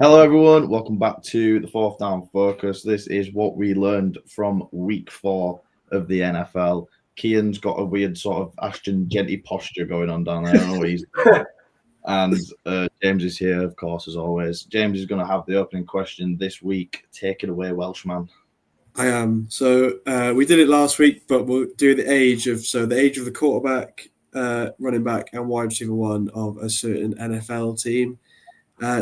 Hello, everyone. Welcome back to the Fourth Down Focus. This is what we learned from week 4 of the NFL. Kian's got a weird sort of Ashton Genty posture going on down there. I don't know what he's doing. And James is here, of course, as always. James is going to have the opening question this week. Take it away, Welshman. I am. So we did it last week, but we'll do the age of the quarterback, running back, and wide receiver one of a certain NFL team.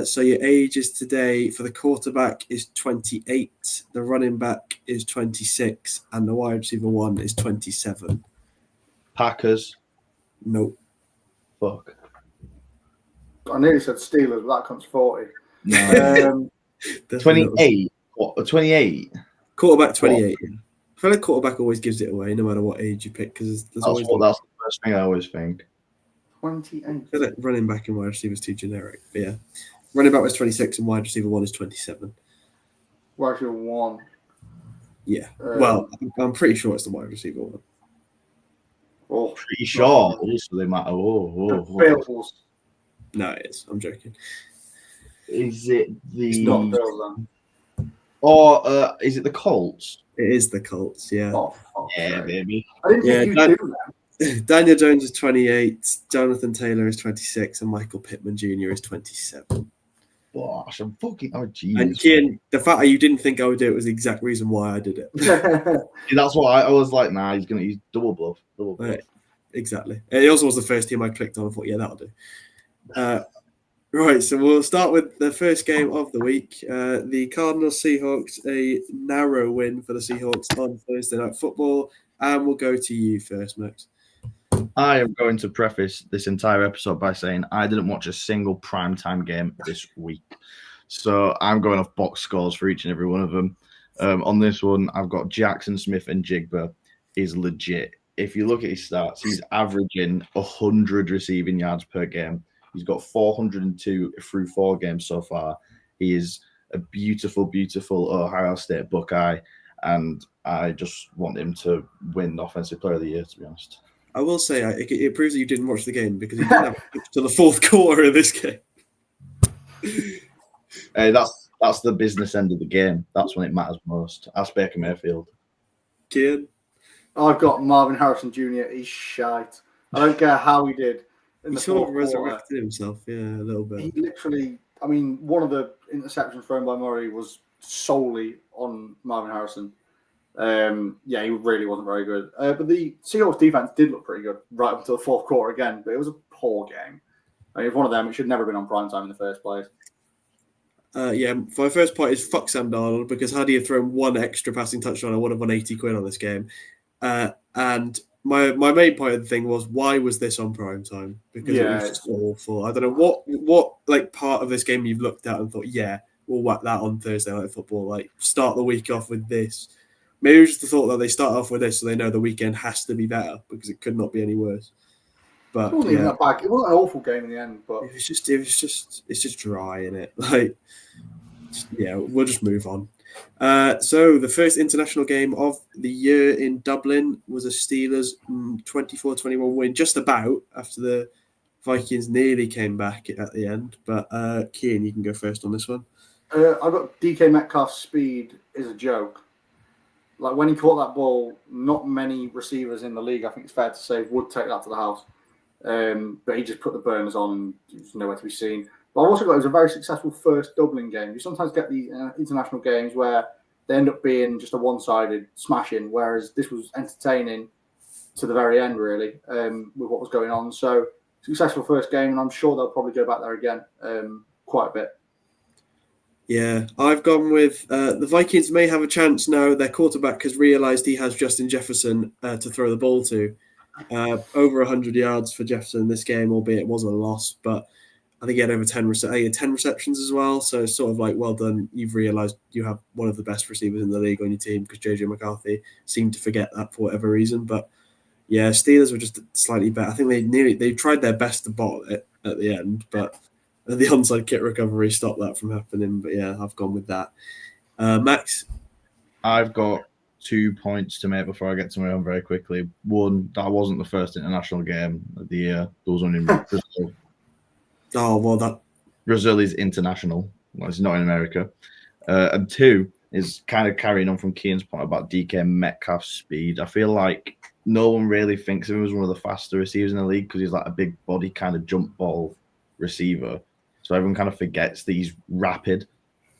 So your age is today for the quarterback is 28, the running back is 26, and the wide receiver one is 27. Packers. Nope. Fuck. I nearly said Steelers, but that comes 40. No. 28. What? 28? Quarterback 28. I feel like quarterback always gives it away, no matter what age you pick, because that's the first thing I always think. 28. I feel like running back and wide receiver is too generic. But yeah, running back was 26 and wide receiver one is 27. Wide receiver one. Yeah. Well, I'm pretty sure it's the wide receiver one. Oh, pretty sure. Also, they matter. Bills. No, it is. I'm joking. Is it the? It's not Bills then. Or is it the Colts? It is the Colts, yeah. Oh, yeah, baby. I didn't think you'd do that. Daniel Jones is 28, Jonathan Taylor is 26, and Michael Pittman Jr. is 27. Gosh, I'm fucking genius. And Kian, the fact that you didn't think I would do it was the exact reason why I did it. That's why I was like, nah, he's double bluff. Right. Exactly. It also was the first team I clicked on. I thought, yeah, that'll do. Right, so we'll start with the first game of the week. The Cardinals Seahawks, a narrow win for the Seahawks on Thursday Night Football. And we'll go to you first, Max. I am going to preface this entire episode by saying I didn't watch a single primetime game this week. So I'm going off box scores for each and every one of them. On this one, I've got Jackson Smith and Jigba is legit. If you look at his stats, he's averaging 100 receiving yards per game. He's got 402 through 4 games so far. He is a beautiful, beautiful Ohio State Buckeye, and I just want him to win Offensive Player of the Year, to be honest. I will say it proves that you didn't watch the game because he didn't have to the fourth quarter of this game. Hey, that's the business end of the game. That's when it matters most. Ask Baker Mayfield. Kian? I've got Marvin Harrison Jr. He's shite. I don't care how he did. He sort of resurrected himself, yeah, a little bit. He literally, I mean, one of the interceptions thrown by Murray was solely on Marvin Harrison. Yeah, he really wasn't very good. But the Seahawks defense did look pretty good right up until the fourth quarter again, but it was a poor game. I mean, it's one of them. It should never have been on primetime in the first place. Yeah, my first point is fuck Sam Darnold, because had he have thrown one extra passing touchdown, I would have won 80 quid on this game. And my main point of the thing was, why was this on primetime? Because it was just awful. I don't know what like part of this game you've looked at and thought, yeah, we'll whack that on Thursday Night Football. Like, start the week off with this. Maybe it was just the thought that they start off with this so they know the weekend has to be better because it could not be any worse. But it wasn't even that bad. It wasn't an awful game in the end, but it's just dry, innit? Like, yeah, we'll just move on. So the first international game of the year in Dublin was a Steelers 24-21 win, just about, after the Vikings nearly came back at the end. But Kian, you can go first on this one. I've got DK Metcalf's speed is a joke. Like, when he caught that ball, not many receivers in the league, I think it's fair to say, would take that to the house. But he just put the burners on and there's nowhere to be seen. But I've also got it was a very successful first Dublin game. You sometimes get these international games where they end up being just a one-sided smashing, whereas this was entertaining to the very end, really, with what was going on. So, successful first game, and I'm sure they'll probably go back there again quite a bit. Yeah, I've gone with the Vikings may have a chance now. Their quarterback has realised he has Justin Jefferson to throw the ball to. Over 100 yards for Jefferson this game, albeit it was a loss, but I think he had over 10 receptions as well. So it's sort of like, well done. You've realised you have one of the best receivers in the league on your team, because JJ McCarthy seemed to forget that for whatever reason. But yeah, Steelers were just slightly better. I think they tried their best to bottle it at the end, but the onside kick recovery stopped that from happening. But yeah, I've gone with that. Max? I've got 2 points to make before I get to my own very quickly. One, that wasn't the first international game of the year. There was one in Brazil. Oh, well, Brazil is international. Well, he's not in America. And 2 is kind of carrying on from Kian's point about DK Metcalf's speed. I feel like no one really thinks of him as one of the faster receivers in the league because he's like a big body kind of jump ball receiver. So everyone kind of forgets that he's rapid.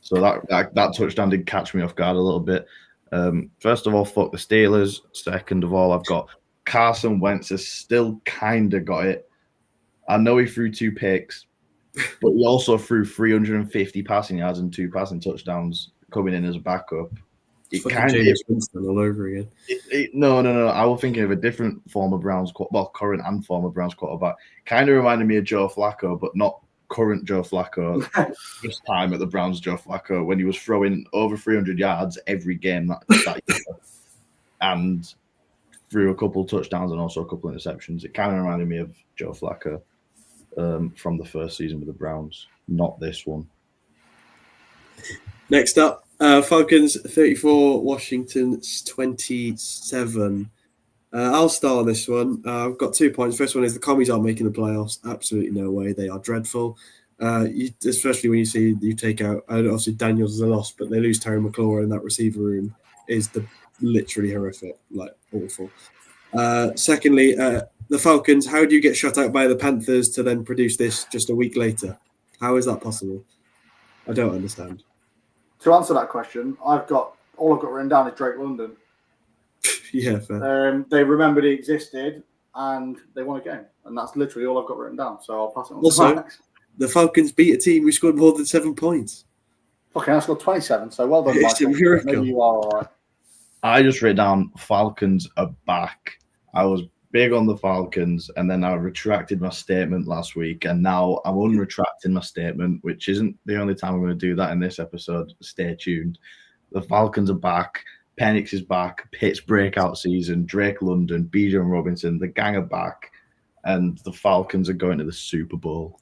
So that touchdown did catch me off guard a little bit. First of all, fuck the Steelers. Second of all, I've got Carson Wentz has still kind of got it. I know he threw 2 picks, but he also threw 350 passing yards and 2 passing touchdowns coming in as a backup. It kind of Jameis Winston all over again. No. I was thinking of a different former Browns, current and former Browns quarterback. Kind of reminded me of Joe Flacco, but not current Joe Flacco. This time at the Browns, Joe Flacco, when he was throwing over 300 yards every game that year, and threw a couple touchdowns and also a couple interceptions. It kind of reminded me of Joe Flacco from the first season with the Browns, not this one. Next up, Falcons 34, Washington 27. I'll start on this one. I've got 2 points. First one is the Commies aren't making the playoffs. Absolutely no way. They are dreadful. Especially when you take out, obviously Daniels is a loss, but they lose Terry McLaurin in that receiver room is literally horrific, like awful. Secondly, the Falcons, how do you get shut out by the Panthers to then produce this just a week later? How is that possible? I don't understand. To answer that question, all I've got written down is Drake London. Yeah, fair. They remembered he existed and they won a game, and that's literally all I've got written down. So I'll pass it on. Also, to Max. The Falcons beat a team who scored more than 7 points. Okay, I scored 27. So well done, It's a Michael. miracle. Maybe you are all right. I just wrote down Falcons are back. I was big on the Falcons, and then I retracted my statement last week, and now I'm unretracting my statement, which isn't the only time I'm going to do that in this episode. Stay tuned. The Falcons are back. Penix is back. Pitt's breakout season. Drake London, Bijan Robinson, the gang are back, and the Falcons are going to the Super Bowl.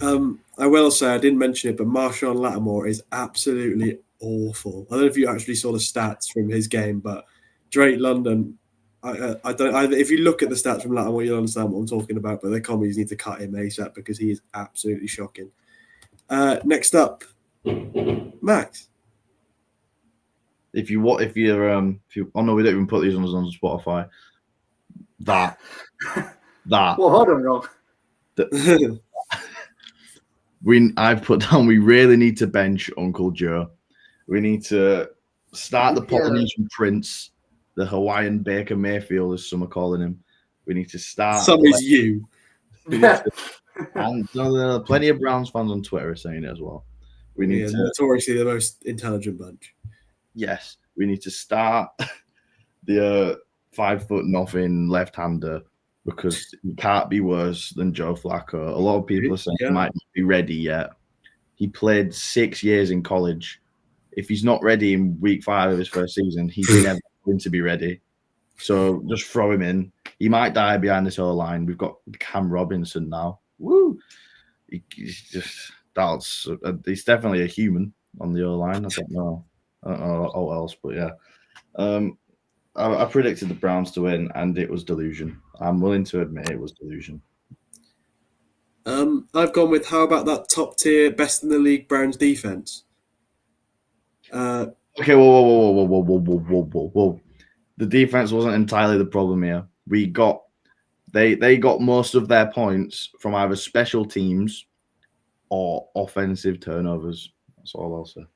I will say, I didn't mention it, but Marshawn Lattimore is absolutely awful. I don't know if you actually saw the stats from his game, but Drake London, I don't. If you look at the stats from Lattimore, you'll understand what I'm talking about. But the Commies need to cut him ASAP because he is absolutely shocking. Next up, Max. If you oh no, we don't even put these on Spotify. Well, hold on, Rob. I've put down. We really need to bench Uncle Joe. We need to start the Polynesian Prince, the Hawaiian Baker Mayfield, as some are calling him. We need to start. Some is you. And plenty of Browns fans on Twitter are saying it as well. We need to notoriously the most intelligent bunch. Yes, we need to start the 5'0" left-hander because he can't be worse than Joe Flacco. A lot of people are saying he might not be ready yet. He played 6 years in college. If he's not ready in week 5 of his first season, he's never going to be ready. So just throw him in. He might die behind this O-line. We've got Cam Robinson now. Woo! He's definitely a human on the O-line. I don't know all else, but yeah. I predicted the Browns to win, and it was delusion. I'm willing to admit it was delusion. I've gone with how about that top tier, best in the league Browns defense? Okay, whoa. The defense wasn't entirely the problem here. They got most of their points from either special teams or offensive turnovers. That's all I'll say.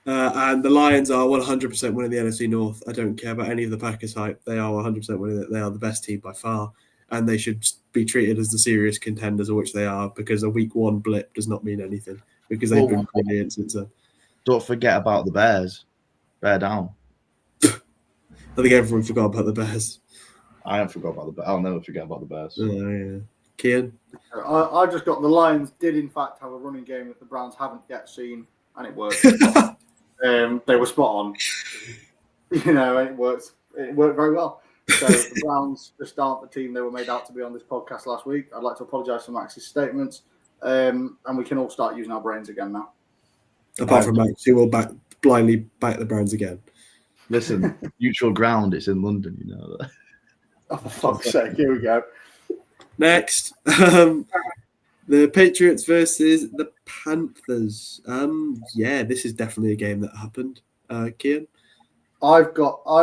And the Lions are 100% winning the NFC North. I don't care about any of the Packers hype. They are 100% winning it. They are the best team by far. And they should be treated as the serious contenders, of which they are, because a week 1 blip does not mean anything, because they've been brilliant since then. Don't forget about the Bears. Bear down. I think everyone forgot about the Bears. I haven't forgot about the Bears. I'll never forget about the Bears. Yeah. Kian? I just got the Lions did, in fact, have a running game that the Browns haven't yet seen, and it worked. They were spot on. And it worked. It worked very well. So the Browns just aren't the team they were made out to be on this podcast last week. I'd like to apologise for Max's statements, and we can all start using our brains again now. Apart from Max, who will blindly back the Browns again. Listen, neutral ground. It's in London, you know that. Oh, for fuck's sake! Here we go. Next, The Patriots versus the Panthers. Yeah, this is definitely a game that happened. Kian? I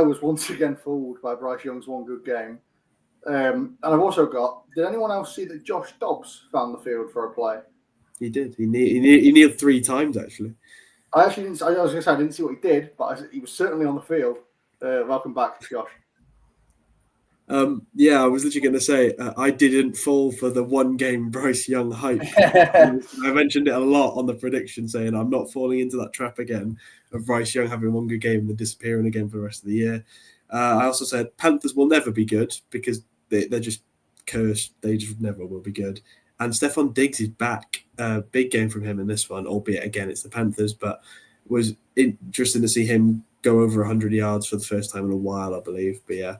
was once again fooled by Bryce Young's one good game. And I've also got, did anyone else see that Josh Dobbs found the field for a play? He did. He kneeled 3 times, actually. I actually didn't. I was going to say I didn't see what he did, but he was certainly on the field. Welcome back, Josh. Yeah, I was literally going to say I didn't fall for the one game Bryce Young hype. I mentioned it a lot on the prediction, saying I'm not falling into that trap again of Bryce Young having one good game and then disappearing again for the rest of the year. I also said Panthers will never be good because they're just cursed. They just never will be good. And Stephon Diggs is back. Big game from him in this one, albeit again it's the Panthers, but was interesting to see him go over 100 yards for the first time in a while, I believe. But yeah,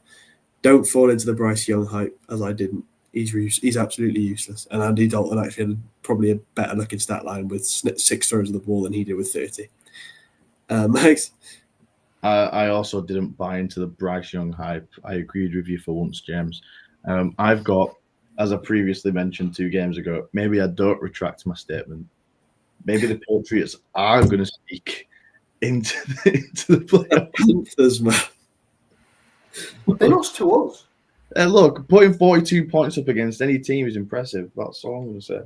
don't fall into the Bryce Young hype as I didn't. He's absolutely useless. And Andy Dalton actually had probably a better looking stat line with 6 throws of the ball than he did with 30. Max? I also didn't buy into the Bryce Young hype. I agreed with you for once, James. I've got, as I previously mentioned 2 games ago, maybe I don't retract my statement. Maybe the Patriots are going to sneak into the playoffs. Panthers, man. They lost to us. Look, putting 42 points up against any team is impressive. That's all I'm going to say.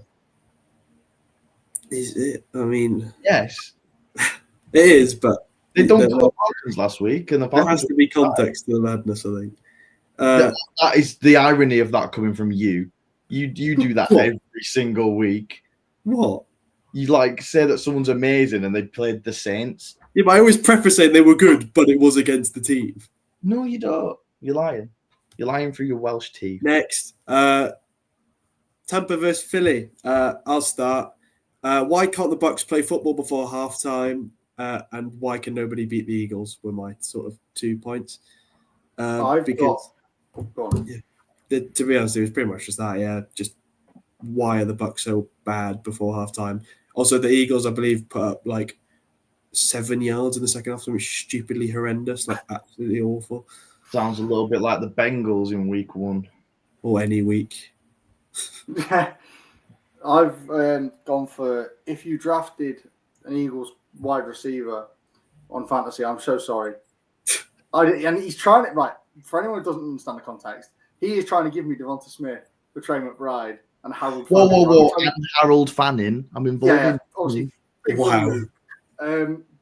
Is it? I mean, yes, it is, but they don't put Falcons last week, and the there Falcons has to be context to the madness, I think. That is the irony of that coming from you. You do that every single week. What? You like say that someone's amazing and they played the Saints. Yeah, but I always preface saying they were good, but it was against the team. No, you don't. You're lying. You're lying through your Welsh teeth. Next, Tampa versus Philly. I'll start. Why can't the Bucks play football before halftime? And why can nobody beat the Eagles? Were my sort of 2 points. To be honest, it was pretty much just that. Yeah, just why are the Bucks so bad before halftime? Also, the Eagles, I believe, put up like 7 yards in the second half, something stupidly horrendous, like absolutely awful. Sounds a little bit like the Bengals in week 1. Or any week. I've gone for, if you drafted an Eagles wide receiver on fantasy, I'm so sorry. And he's trying it right. For anyone who doesn't understand the context, he is trying to give me Devonta Smith for Trey McBride and Harold Fanning. Whoa. And Harold Fanning. I'm involved. Yeah, obviously. Wow.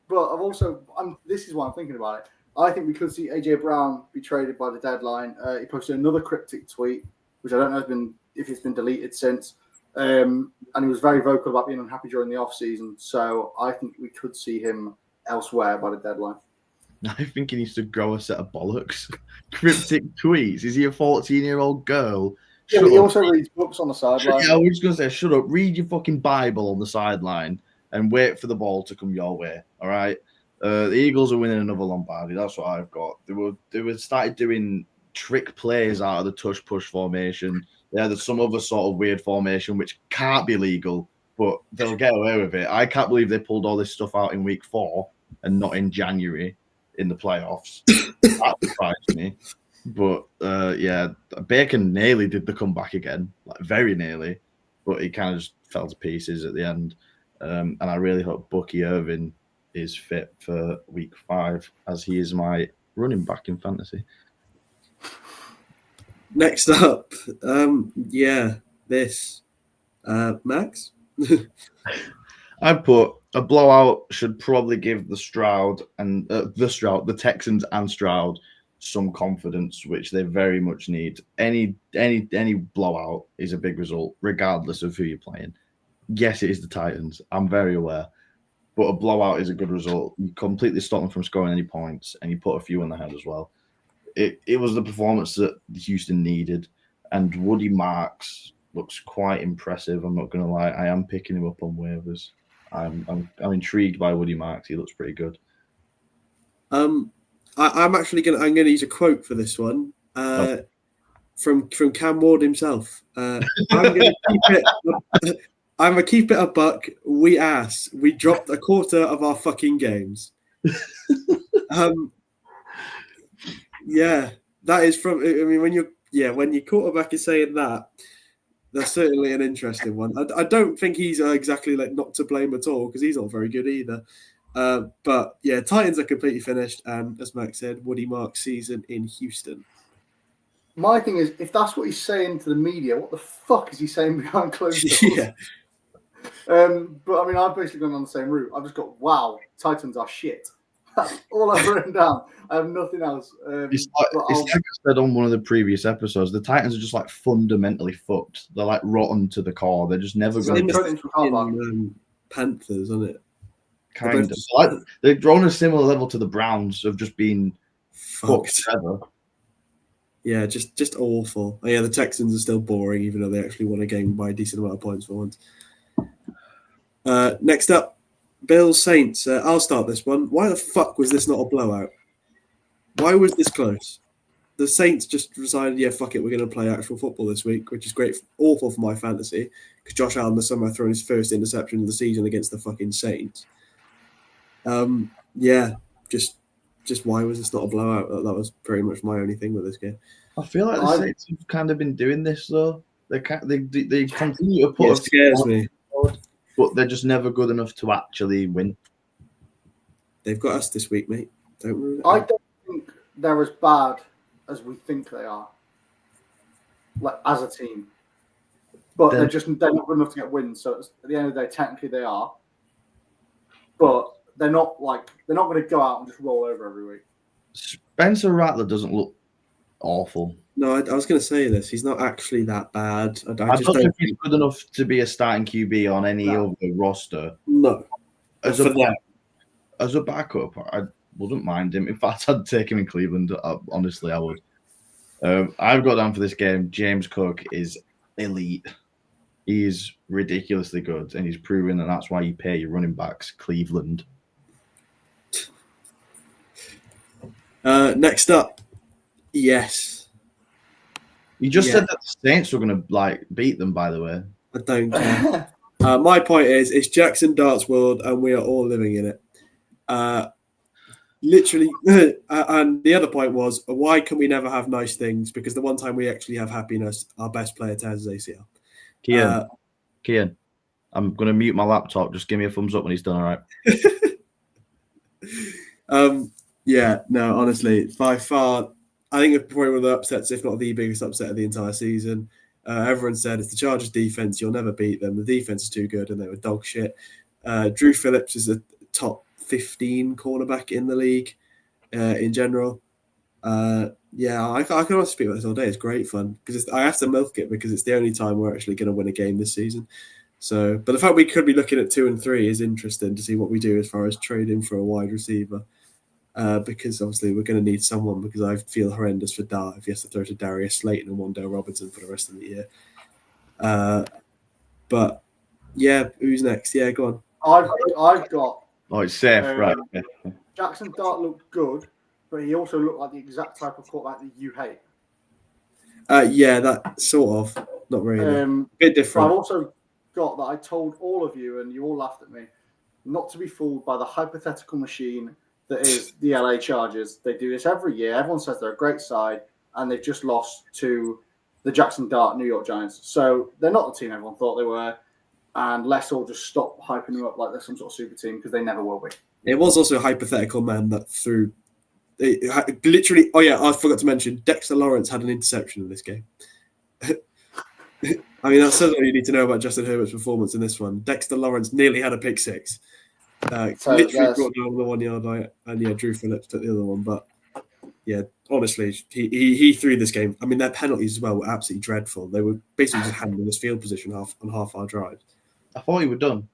But this is why I'm thinking about it. I think we could see AJ Brown be traded by the deadline. He posted another cryptic tweet, which I don't know if it's been deleted since. And he was very vocal about being unhappy during the off-season. So I think we could see him elsewhere by the deadline. I think he needs to grow a set of bollocks. Cryptic tweets. Is he a 14-year-old girl? Yeah, but he also reads books on the sideline. Yeah, I was going to say, shut up. Read your fucking Bible on the sideline and wait for the ball to come your way. All right. The Eagles are winning another Lombardi. That's what I've got. They were started doing trick plays out of the tush push formation. Yeah, there's some other sort of weird formation which can't be legal, but they'll get away with it. I can't believe they pulled all this stuff out in week 4 and not in January in the playoffs. That surprised me. But yeah, Bacon nearly did the comeback again, like very nearly, but he kind of just fell to pieces at the end. And I really hope Bucky Irving is fit for week 5, as he is my running back in fantasy. Next up, Max? I put a blowout should probably give the Texans and Stroud some confidence, which they very much need. Any blowout is a big result, regardless of who you're playing. Yes, it is the Titans. I'm very aware. But a blowout is a good result. You completely stop them from scoring any points, and you put a few in the head as well. It was the performance that Houston needed, and Woody Marks looks quite impressive. I'm not going to lie. I am picking him up on waivers. I'm intrigued by Woody Marks. He looks pretty good. I'm actually going to use a quote for this one from Cam Ward himself. I'm going to keep it a buck. We dropped a quarter of our fucking games. Yeah, that is from. I mean, when your quarterback is saying that, That's certainly an interesting one. I don't think he's exactly like not to blame at all because he's not very good either. But yeah, Titans are completely finished, and as Max said, Woody Marks season in Houston. My thing is, if that's what he's saying to the media, what the fuck is he saying behind closed doors? Yeah, But I mean, I've basically gone on the same route. I've just got, wow, Titans are shit. That's all I've written down. I have nothing else. It's like I said on one of the previous episodes, the Titans are just like fundamentally fucked. They're like rotten to the core. They're just never going to Panthers, isn't it? Kind of. Like, they're on a similar level to the Browns of just being fucked forever. Yeah, just awful. Oh, yeah, the Texans are still boring, even though they actually won a game by a decent amount of points for once. Next up, Bills Saints. I'll start this one. Why the fuck was this not a blowout? Why was this close? The Saints just decided, yeah, fuck it, we're going to play actual football this week, which is great, awful for my fantasy, because Josh Allen has somehow thrown his first interception of the season against the fucking Saints. Yeah, just why was this not a blowout? That was very much my only thing with this game. I feel like the Saints have kind of been doing this though. They continue to put. It scares me, but they're just never good enough to actually win. They've got us this week, mate. Don't worry. I don't think they're as bad as we think they are, like as a team. But they're not good enough to get wins. So at the end of the day, technically they are. But they're not going to go out and just roll over every week. Spencer Rattler doesn't look awful. No, I was going to say this. He's not actually that bad. I just don't think he's good enough to be a starting QB on any other roster. No. As a backup, I wouldn't mind him. In fact, I'd take him in Cleveland. Honestly, I would. I've got down for this game. James Cook is elite. He's ridiculously good, and he's proven that that's why you pay your running backs. Cleveland. Next up, yes. You just said that the Saints were going to beat them. By the way, I don't care. My point is, it's Jackson Dart's world, and we are all living in it. Literally, and the other point was, why can we never have nice things? Because the one time we actually have happiness, our best player tears his ACL. Kian, I'm going to mute my laptop. Just give me a thumbs up when he's done. All right. Yeah, no, honestly, by far, I think it's probably one of the upsets, if not the biggest upset of the entire season. Everyone said it's the Chargers defense. You'll never beat them. The defense is too good, and they were dog shit. Drew Phillips is a top 15 cornerback in the league in general. Yeah, I can also speak about this all day. It's great fun because I have to milk it because it's the only time we're actually going to win a game this season. So, but the fact we could be looking at 2 and 3 is interesting to see what we do as far as trading for a wide receiver. Because obviously we're going to need someone because I feel horrendous for Dart if he has to throw to Darius Slayton and Wan'Dale Robinson for the rest of the year. But yeah, who's next? Yeah, go on. I've got. Oh, it's safe, right? Jackson Dart looked good, but he also looked like the exact type of quarterback that you hate. Yeah, that sort of. Not really. A bit different. I've also got that I told all of you, and you all laughed at me, not to be fooled by the hypothetical machine that is the LA Chargers. They do this every year. Everyone says they're a great side, and they've just lost to the Jackson Dart New York Giants. So they're not the team everyone thought they were, and let's all just stop hyping them up like they're some sort of super team because they never will be. It was also a hypothetical man that threw literally. Oh yeah, I forgot to mention Dexter Lawrence had an interception in this game. I mean, that's something you need to know about Justin Herbert's performance in this one. Dexter Lawrence nearly had a pick six. Literally brought down the 1 yard line, and yeah, Drew Phillips took the other one. But yeah, honestly, he threw this game. I mean, their penalties as well were absolutely dreadful. They were basically just handling this field position on half our drives. I thought you were done.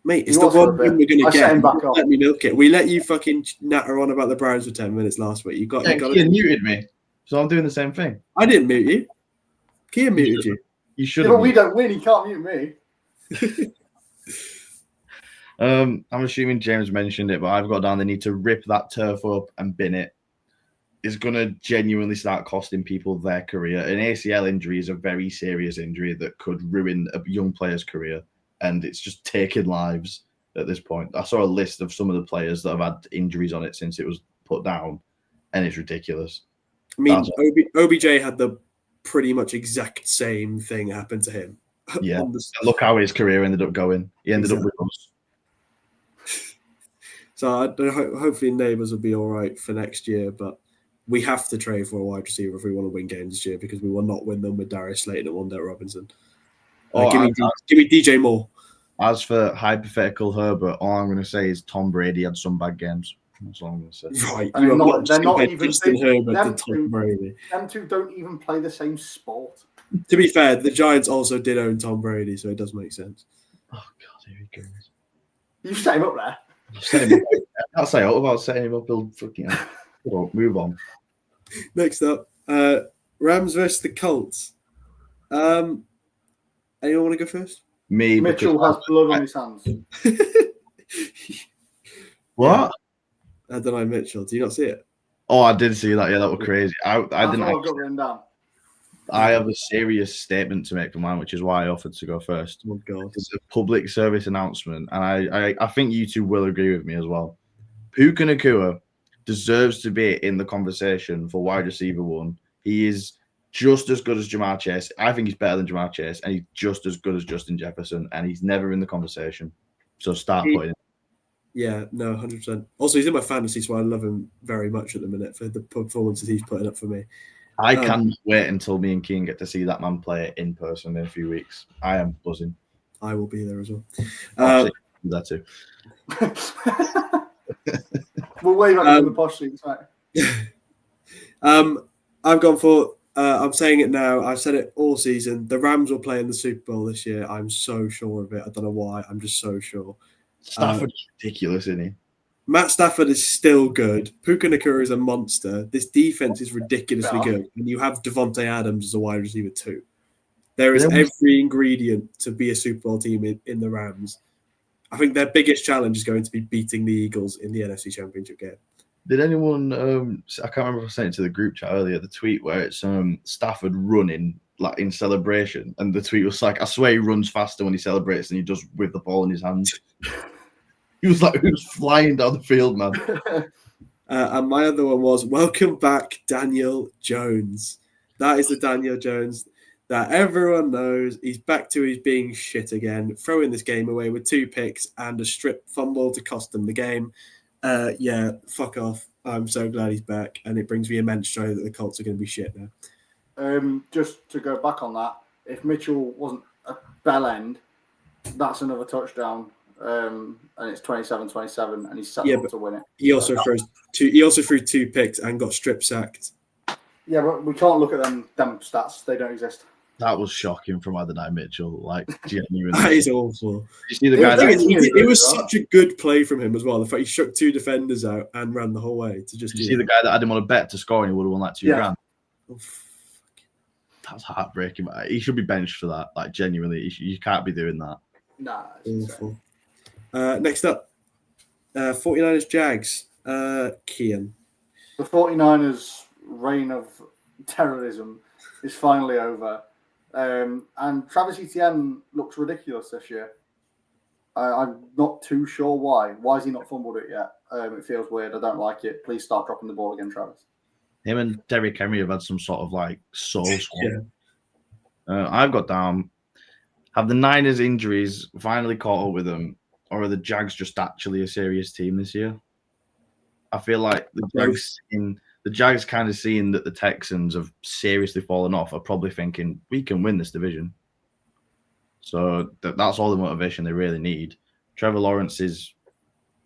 Mate, it's the one thing we're going to get. Let me milk it. We let you fucking natter on about the Browns for 10 minutes last week. You muted me, so I'm doing the same thing. I didn't mute you. Kia muted you. You should. But we don't win. He can't mute me. I'm assuming James mentioned it, but I've got down they need to rip that turf up and bin it. It's going to genuinely start costing people their career. An ACL injury is a very serious injury that could ruin a young player's career, and it's just taking lives at this point. I saw a list of some of the players that have had injuries on it since it was put down, and it's ridiculous. I mean, OBJ had the pretty much exact same thing happened to him. Yeah. On the- Look how his career ended up going. He ended up with us. So hopefully Neighbours will be all right for next year, but we have to trade for a wide receiver if we want to win games this year because we will not win them with Darius Slayton and Wandale Robinson. Give me DJ Moore. As for hypothetical Herbert, all I'm going to say is Tom Brady had some bad games. That's all I'm going to say. Right, And they're not even Justin Herbert them to Tom Brady. Them two don't even play the same sport. To be fair, the Giants also did own Tom Brady, so it does make sense. Oh God, here he goes. You set him up there. I can't say out about setting him up. He'll fucking move on. Next up, Rams versus the Colts. Anyone want to go first? Me, Mitchell has blood on his hands. What? I don't know, Mitchell. Do you not see it? Oh, I did see that. Yeah, that was crazy. I didn't. I've got written down. I have a serious statement to make for mine, which is why I offered to go first. Oh God! It's a public service announcement, and I think you two will agree with me as well. Puka Nacua deserves to be in the conversation for wide receiver one. He is just as good as Jamar Chase. I think he's better than Jamar Chase, and he's just as good as Justin Jefferson, and he's never in the conversation. So start putting it. Yeah, no, 100%. Also, he's in my fantasy, so I love him very much at the minute for the performances he's putting up for me. I can't wait until me and Keane get to see that man play in person in a few weeks. I am buzzing. I will be there as well. That too. We'll wave at the posh seats, right? I've gone for. I'm saying it now. I've said it all season. The Rams will play in the Super Bowl this year. I'm so sure of it. I don't know why. I'm just so sure. Stafford's ridiculous, isn't he? Matt Stafford is still good. Puka Nacua is a monster. This defense is ridiculously good. And you have Devontae Adams as a wide receiver too. There is every ingredient to be a Super Bowl team in the Rams. I think their biggest challenge is going to be beating the Eagles in the NFC Championship game. Did anyone, I can't remember if I sent it to the group chat earlier, the tweet where it's Stafford running like in celebration. And the tweet was like, I swear he runs faster when he celebrates than he does with the ball in his hands. He was flying down the field, man. And my other one was, welcome back, Daniel Jones. That is the Daniel Jones that everyone knows. He's back to his being shit again, throwing this game away with 2 picks and a strip fumble to cost them the game. Yeah, fuck off. I'm so glad he's back, and it brings me immense joy that the Colts are going to be shit now. Just to go back on that, if Mitchell wasn't a bell end, that's another touchdown. And it's 27-27, and he's set up to win it. He also threw 2 picks and got strip sacked. Yeah, but we can't look at them stats. They don't exist. That was shocking from Adonai Mitchell. Like, genuinely. That is awful. You see the guy it was such a good play from him as well. The fact he shook 2 defenders out and ran the whole way to just. Did you see the guy that had him on a bet to score and he would have won that $2,000? Oh, that's heartbreaking. He should be benched for that. Like, genuinely, you can't be doing that. Nah. Awful. Next up, 49ers Jags. Kian. The 49ers' reign of terrorism is finally over. And Travis Etienne looks ridiculous this year. I'm not too sure why. Why has he not fumbled it yet? It feels weird. I don't like it. Please start dropping the ball again, Travis. Him and Derrick Henry have had some sort of like soul swap. I've got down. Have the Niners injuries finally caught up with them, or are the Jags just actually a serious team this year? I feel like the Jags kind of seeing that the Texans have seriously fallen off are probably thinking, we can win this division. So that's all the motivation they really need. Trevor Lawrence is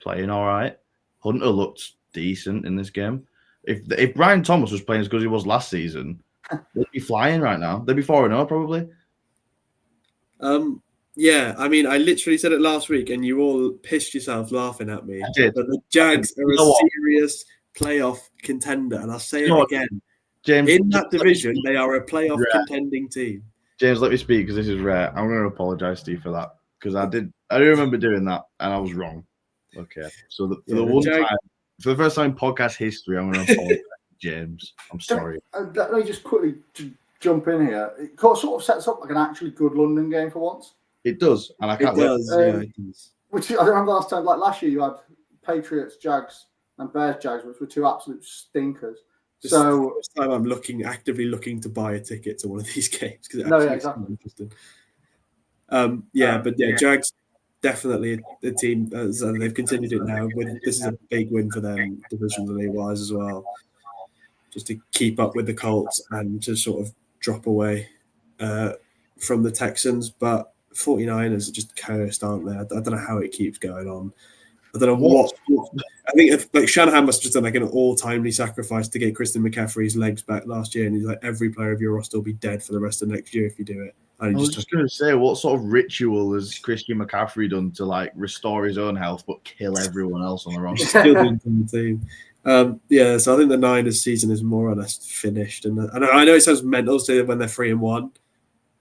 playing all right. Hunter looked decent in this game. If Brian Thomas was playing as good as he was last season, they'd be flying right now. They'd be 4-0 probably. Yeah, I mean, I literally said it last week, and you all pissed yourself laughing at me. I did. But the Jags are a serious playoff contender, and I'll say it again. James, in that division, they are a playoff contending team. James, let me speak because this is rare. I'm going to apologize to you for that because I do remember doing that and I was wrong. Okay, so for the first time in podcast history, I'm going to apologize to James. I'm sorry. Let me just quickly jump in here. It sort of sets up like an actually good London game for once. It does, and I can't wait. It does. Which I remember last time, like last year, you had Patriots, Jags, and Bears, Jags, which were 2 absolute stinkers. This is the So first time I'm actively looking to buy a ticket to one of these games because it No, yeah, actually exactly. looks interesting. But Jags definitely the team. They've continued it now. This is a big win for them, divisionally wise as well, just to keep up with the Colts and to sort of drop away from the Texans. But 49ers are just cursed, aren't they? I don't know how it keeps going on. I don't know what. I think Shanahan must have just done like an all-timely sacrifice to get Christian McCaffrey's legs back last year, and he's like, every player of your roster will be dead for the rest of next year if you do it. And I was just going to say, what sort of ritual has Christian McCaffrey done to like restore his own health but kill everyone else on the roster? Still doing the team. So I think the Niners season is more or less finished, and I know it sounds mental to say that when they're 3-1,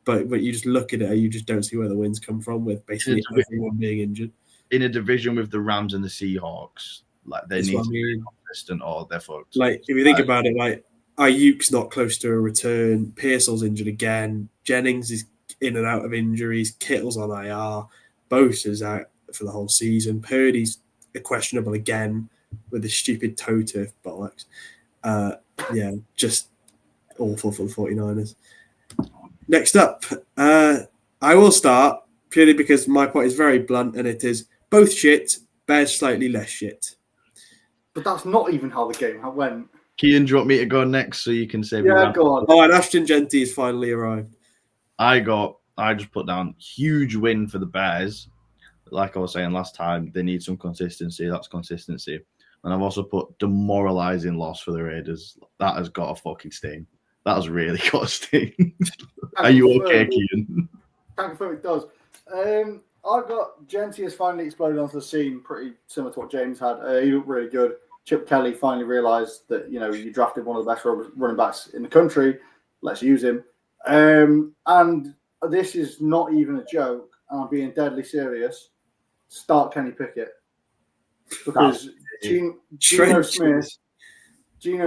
but you just look at it and you just don't see where the wins come from with basically everyone being injured. In a division with the Rams and the Seahawks, like they need to be consistent or they're fucked. Like if you think about it, like Ayuk's not close to a return, Pearsall's injured again, Jennings is in and out of injuries, Kittle's on IR, Bosa's out for the whole season, Purdy's questionable again with the stupid toe turf bollocks. Just awful for the 49ers. Next up, I will start purely because my point is very blunt, and it is both shit, Bears slightly less shit. But that's not even how the game went. Kean, do you want me to go next so you can say? Yeah, go on. Oh, and Ashton Genty has finally arrived. I just put down huge win for the Bears. Like I was saying last time, they need some consistency. That's consistency. And I've also put demoralizing loss for the Raiders. That has got a fucking sting. That has really got a sting. Are you okay, Kean? Thankfully it does. I've got Genty has finally exploded onto the scene, pretty similar to what James had. He looked really good. Chip Kelly finally realised that, you drafted one of the best running backs in the country. Let's use him. And this is not even a joke. And I'm being deadly serious. Start Kenny Pickett. Because Geno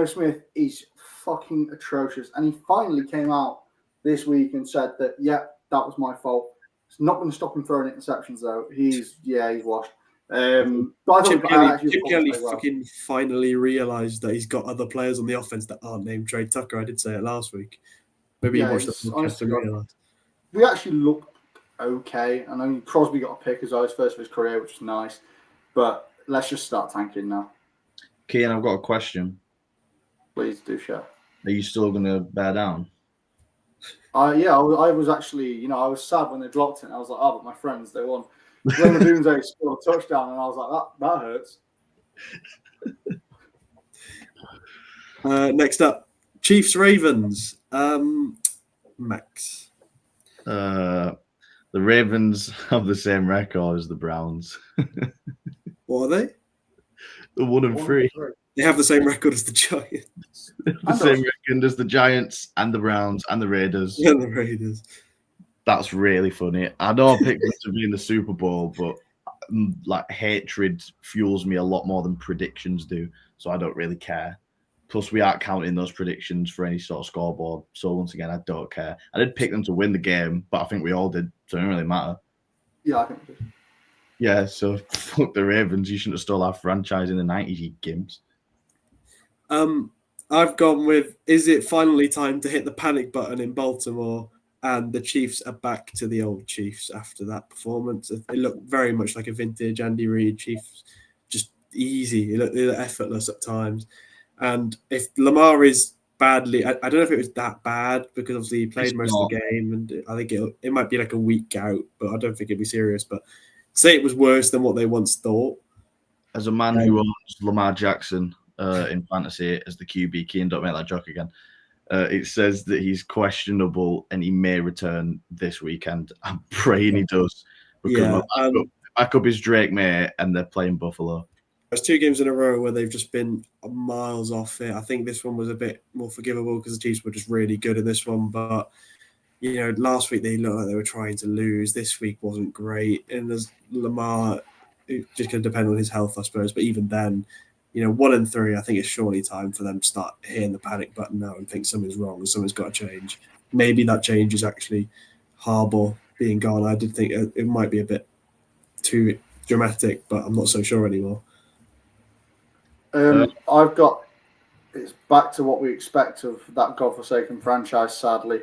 Smith is fucking atrocious. And he finally came out this week and said that, that was my fault. It's not going to stop him throwing interceptions, though. He's washed. But Chip Kelly fucking finally realised that he's got other players on the offense that aren't named Trey Tucker. I did say it last week. Maybe you watched the podcast and realised. We actually looked okay. I know Crosby got a pick as well, his first of his career, which is nice. But let's just start tanking now. Kean, I've got a question. Please do share. Are you still going to bear down? I was actually, I was sad when they dropped it. And I was like, but my friends, they won. When the Doomsday scored a touchdown, and I was like, that hurts. Next up, Chiefs Ravens. Max. The Ravens have the same record as the Browns. What are they? The 1-3. They have the same record as the Giants. The same record as the Giants and the Browns and the Raiders. And the Raiders. That's really funny. I know I picked them to be in the Super Bowl, but like hatred fuels me a lot more than predictions do, so I don't really care. Plus, we aren't counting those predictions for any sort of scoreboard. So once again, I don't care. I did pick them to win the game, but I think we all did, so it doesn't really matter. Yeah, I think we did. Yeah, so fuck the Ravens. You shouldn't have stole our franchise in the 90s, you gimps. I've gone with, is it finally time to hit the panic button in Baltimore? And the Chiefs are back to the old Chiefs after that performance. It looked very much like a vintage Andy Reid Chiefs, just easy. It looked effortless at times. And if Lamar is badly, I don't know if it was that bad because obviously he played most of the game, and I think it might be like a week out, but I don't think it'd be serious. But say it was worse than what they once thought. As a man who owns Lamar Jackson in fantasy as the QB, Kean, don't make that joke again. It says that he's questionable and he may return this weekend. I'm praying he does. Because my backup is Drake May and they're playing Buffalo. There's 2 games in a row where they've just been miles off it. I think this one was a bit more forgivable because the Chiefs were just really good in this one. But, last week they looked like they were trying to lose. This week wasn't great. And there's Lamar, it's just going to depend on his health, I suppose. But even then, 1-3, I think it's surely time for them to start hitting the panic button now and think something's wrong and something's got to change. Maybe that change is actually Harbaugh being gone. I did think it might be a bit too dramatic, but I'm not so sure anymore. I've got it's back to what we expect of that godforsaken franchise, sadly.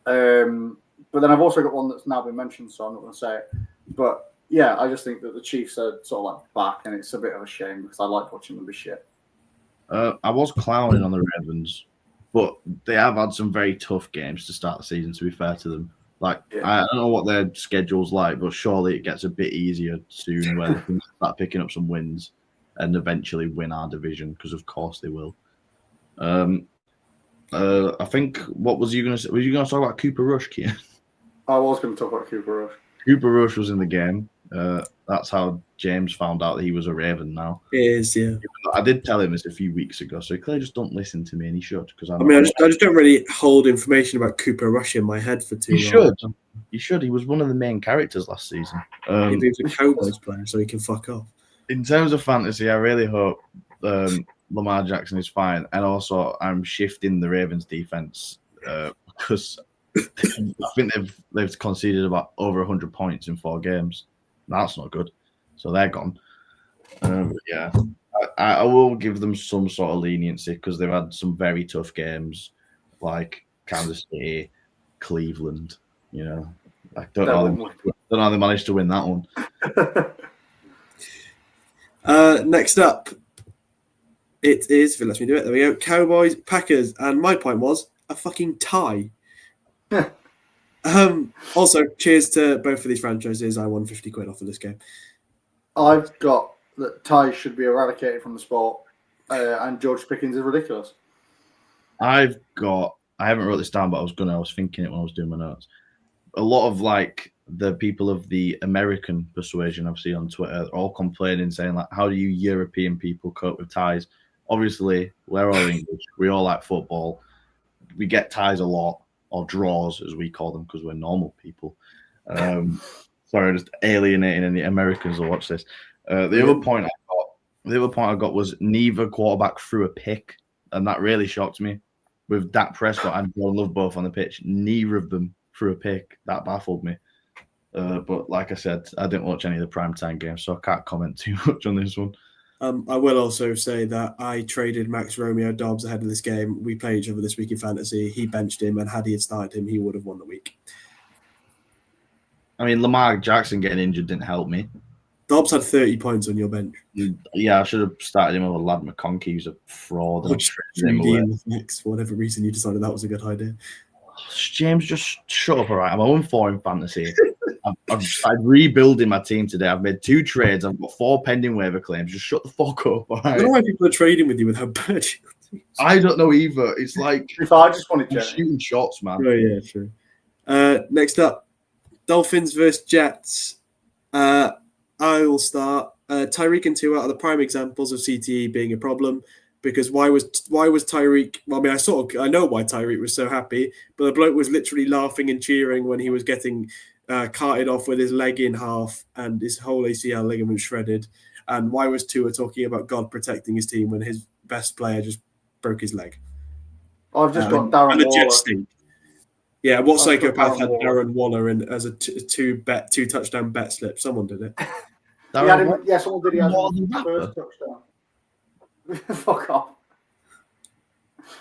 But then I've also got one that's now been mentioned, so I'm not going to say it. But yeah, I just think that the Chiefs are sort of like back, and it's a bit of a shame because I like watching them be shit. I was clowning on the Ravens, but they have had some very tough games to start the season, to be fair to them. Like, Yeah. I don't know what their schedule's like, but surely it gets a bit easier soon where they can start picking up some wins and eventually win our division, because of course they will. I think, what was you going to say? Were you going to talk about Cooper Rush, Kian? I was going to talk about Cooper Rush. Cooper Rush was in the game. That's how James found out that he was a Raven now. It is, yeah. I did tell him this a few weeks ago, so he clearly just don't listen to me, and he should. Because I just don't really hold information about Cooper Rush in my head for too long. He should. He was one of the main characters last season. He was a Cowboys player, so he can fuck off. In terms of fantasy, I really hope Lamar Jackson is fine, and also I'm shifting the Ravens defense because I think they've conceded about over 100 points in 4 games. That's not good. So they're gone. Yeah, I will give them some sort of leniency because they've had some very tough games, like Kansas City, Cleveland. You know, I don't know how they managed to win that one. Next up, it is. If it lets me do it, there we go. Cowboys, Packers, and my point was a fucking tie. Also, cheers to both of these franchises. I won 50 quid off of this game. I've got that ties should be eradicated from the sport, and George Pickens is ridiculous. I haven't wrote this down, but I was thinking it when I was doing my notes. A lot of like the people of the American persuasion I've seen on Twitter are all complaining, saying like, how do you European people cope with ties? Obviously, we're all English. We all like football. We get ties a lot, or draws as we call them, because we're normal people. Sorry, just alienating any Americans will watch this. The other point I got was neither quarterback threw a pick, and that really shocked me. With Dak Prescott and Jordan Love both on the pitch, neither of them threw a pick. That baffled me. But like I said, I didn't watch any of the primetime games, so I can't comment too much on this one. I will also say that I traded Max Romeo Dobbs ahead of this game. We played each other this week in fantasy. He benched him, and had he had started him, he would have won the week. I mean, Lamar Jackson getting injured didn't help me. Dobbs had 30 points on your bench. Yeah, I should have started him over Lad McConkey, who's a fraud. For whatever reason, you decided that was a good idea. James, just shut up, all right? I'm 0-4 in fantasy. I'm rebuilding my team today. I've made 2 trades. I've got 4 pending waiver claims. Just shut the fuck up, all right? I don't know why people are trading with you with how bad you are. I don't know either. It's like I just wanted to shooting shots, man. Oh, yeah, true. Next up, Dolphins versus Jets. I will start. Tyreek and Tua are the prime examples of CTE being a problem. Because why was Tyreek? Well, I mean, I know why Tyreek was so happy, but the bloke was literally laughing and cheering when he was getting carted off with his leg in half and his whole ACL ligament shredded. And why was Tua talking about God protecting his team when his best player just broke his leg? I've just got Darren and the Waller. Jets stink. Yeah, what psychopath had Waller. Darren Waller in as a two touchdown bet slip? Someone did it. Someone did. He had his first touchdown. Fuck off.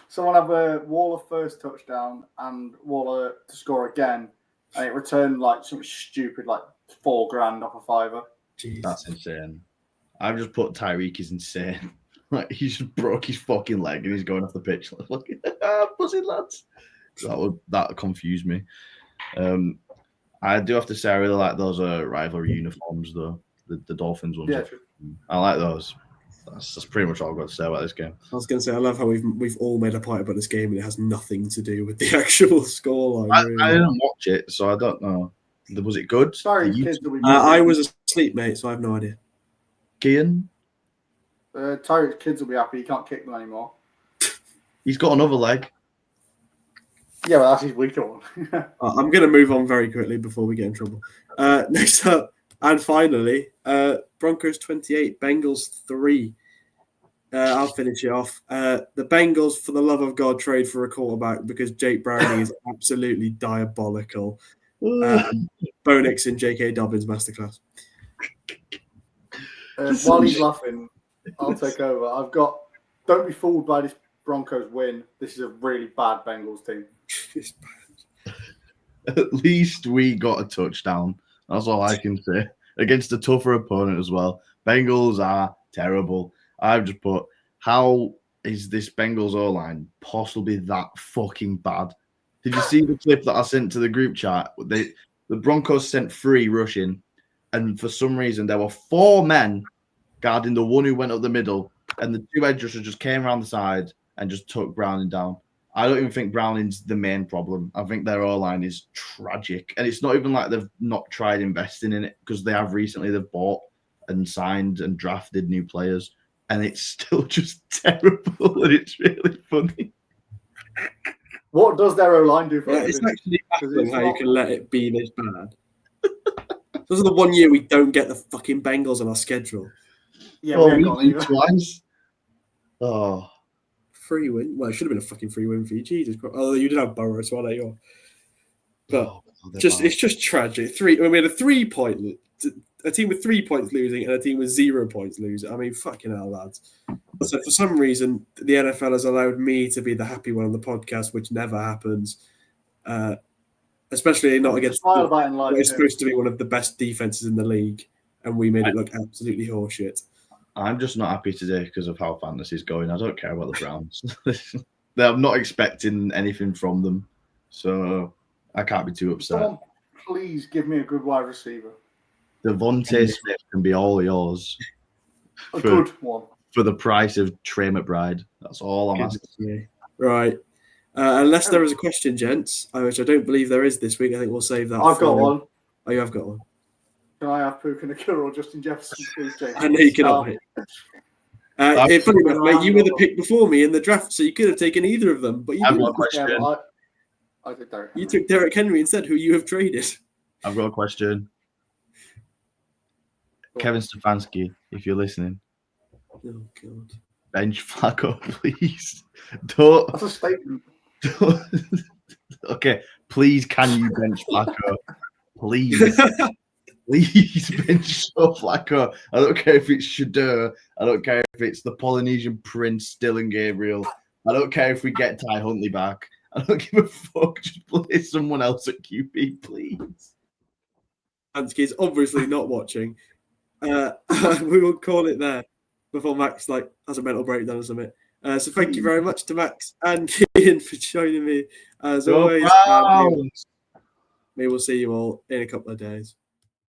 Someone had a Waller first touchdown and Waller to score again, and it returned like something stupid, like $4,000 off a fiver. Jeez. That's insane. I've just put Tyreek is insane. Like, he just broke his fucking leg and he's going off the pitch. Like, look at pussy lads. That confused me. I do have to say I really like those rivalry uniforms though. The Dolphins ones. Yeah, true. I like those. That's pretty much all I've got to say about this game. I was going to say, I love how we've all made a point about this game and it has nothing to do with the actual scoreline. Really. I didn't watch it, so I don't know. Was it good? Sorry, kids. I was asleep, mate, so I have no idea. Kian? Tyreek's kids will be happy. He can't kick them anymore. He's got another leg. Yeah, well, that's his weaker one. I'm going to move on very quickly before we get in trouble. Next up, and finally, Broncos 28, Bengals 3. I'll finish it off. The Bengals, for the love of God, trade for a quarterback because Jake Browning is absolutely diabolical. Bo Nixon, J.K. Dobbins masterclass. While he's laughing, I'll take over. I've got don't be fooled by this Broncos win. This is a really bad Bengals team. At least we got a touchdown. That's all I can say. Against a tougher opponent as well. Bengals are terrible. I've just put, how is this Bengals O-line possibly that fucking bad? Did you see the clip that I sent to the group chat? The Broncos sent 3 rushing, and for some reason there were 4 men guarding the one who went up the middle, and the 2 edge rushers just came around the side and just took Browning down. I don't even think Browning's the main problem. I think their O-line is tragic. And it's not even like they've not tried investing in it, because they have recently. They've bought and signed and drafted new players, and it's still just terrible, and it's really funny. What does their O-line do for Yeah, it's actually baffling how you can let it be this bad. This is the one year we don't get the fucking Bengals on our schedule. Yeah, we ain't got we either. twice. Oh, Free win. Well, it should have been a fucking free win for you. Jesus Christ. Although you did have Burrow as well, there you are. But it's just tragic. We had a 3-point, a team with 3 points losing and a team with 0 points losing. I mean, fucking hell, lads. So for some reason, the NFL has allowed me to be the happy one on the podcast, which never happens. Especially not against Smile about in life, what is supposed to be one of the best defenses in the league, and we made it look absolutely horseshit. I'm just not happy today because of how fantasy's going. I don't care about the Browns. I'm not expecting anything from them, so I can't be too upset. Someone please give me a good wide receiver. Devontae Smith can be all yours A good one. for the price of Trey McBride. That's all I'm asking. Right. Unless there is a question, gents, which I don't believe there is this week. I think we'll save that. I've got one. Oh, you have got one. Can I have Puka Nakua or Justin Jefferson, please, James? I know you cannot. Mate. Funny enough, mate, you were the pick before me in the draft, so you could have taken either of them. But you I've didn't. got a question. Yeah, I did Derek You Henry. took Derek Henry instead, who you have traded. I've got a question. Kevin Stefanski, if you're listening, Oh God. bench Flacco, please. Don't. That's a statement. Okay, please, can you bench Flacco? Please. Please bench Flacco. I don't care if it's Shadeur. I don't care if it's the Polynesian Prince, Dylan Gabriel. I don't care if we get Ty Huntley back. I don't give a fuck. Just play someone else at QB, please. Stefanski is obviously not watching. We will call it there before Max has a mental breakdown or something. So thank you very much to Max and Ian for joining me as always. We will see you all in a couple of days.